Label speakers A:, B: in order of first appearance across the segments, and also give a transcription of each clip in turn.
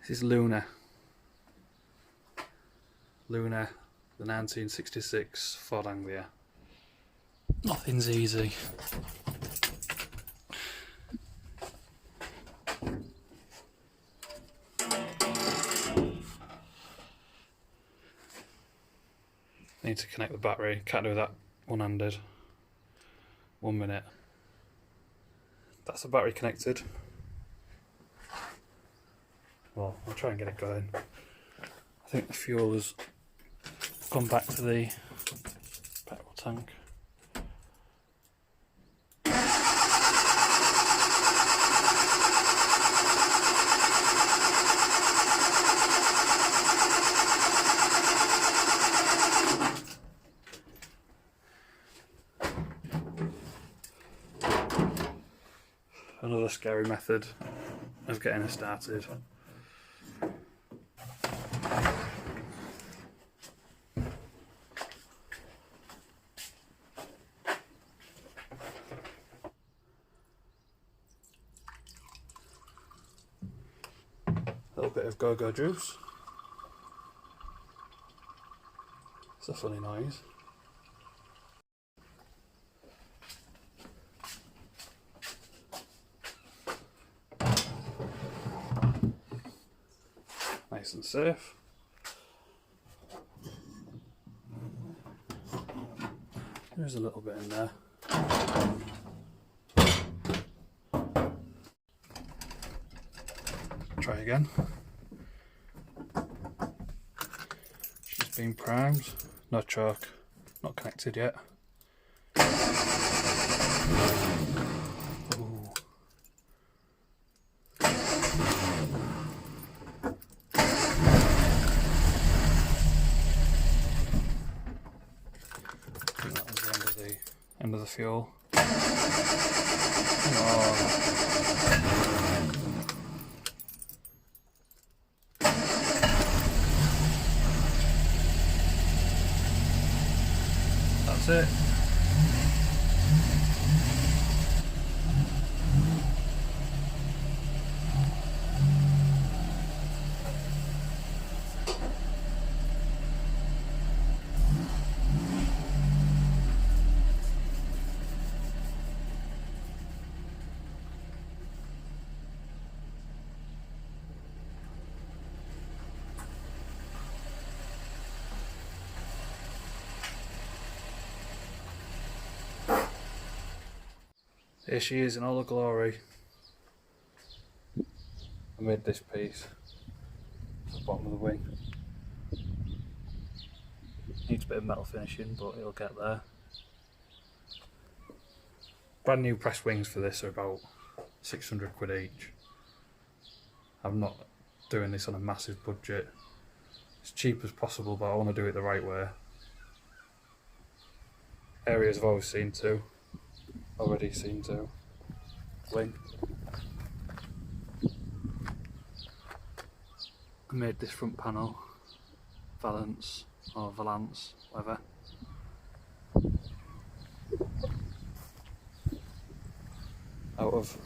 A: This is Luna, the 1966 Ford Anglia. Nothing's easy. Need to connect the battery, can't do that one-handed. 1 minute. That's the battery connected. Well, I'll try and get it going. I think the fuel has gone back to the petrol tank. Another scary method of getting it started. A little bit of go-go juice. It's a funny noise. Nice and safe. There's a little bit in there. Try again. She's been primed. No choke. Not connected yet. Ooh. That was the end of the fuel. Oh. That's it. Here she is in all her glory. I made this piece at the bottom of the wing. Needs a bit of metal finishing, but it'll get there. Brand new pressed wings for this are about 600 quid each. I'm not doing this on a massive budget. As cheap as possible, but I want to do it the right way. Areas I've always already seen to wing. I made this front panel, Valance or Valance, whatever. Out of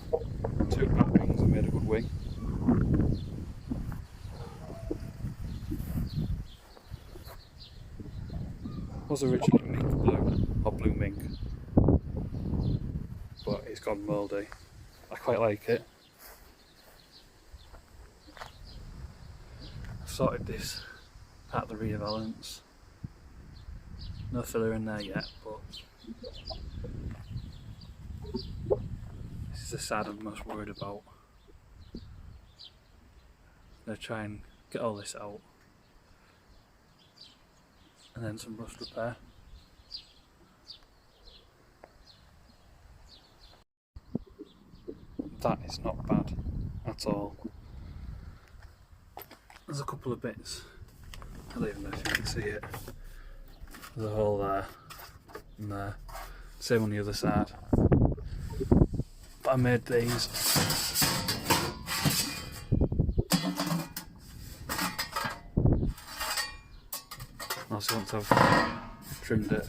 A: 2 back wings I made a good wing. Was originally mink blue, or blue mink, but it's gone mouldy. I quite like it. I've sorted this part of the rear valance. No filler in there yet, but this is the side I'm most worried about. I'm going to try and get all this out. And then some rust repair. That is not bad at all. There's a couple of bits, I don't even know if you can see it. There's a hole there and there. Same on the other side. But I made these. Also, once I've trimmed it,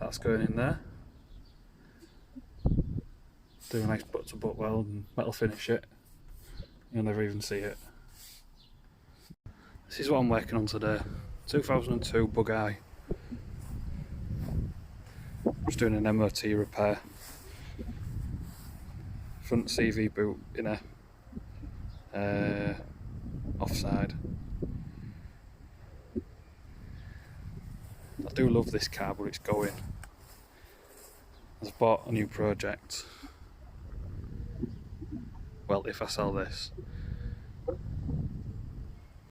A: that's going in there. Do a nice butt to butt weld and metal finish it. You'll never even see it. This is what I'm working on today. 2002 Bug-Eye. Just doing an MOT repair. Front CV boot inner offside. I do love this car, but it's going. I've bought a new project. Well, if I sell this,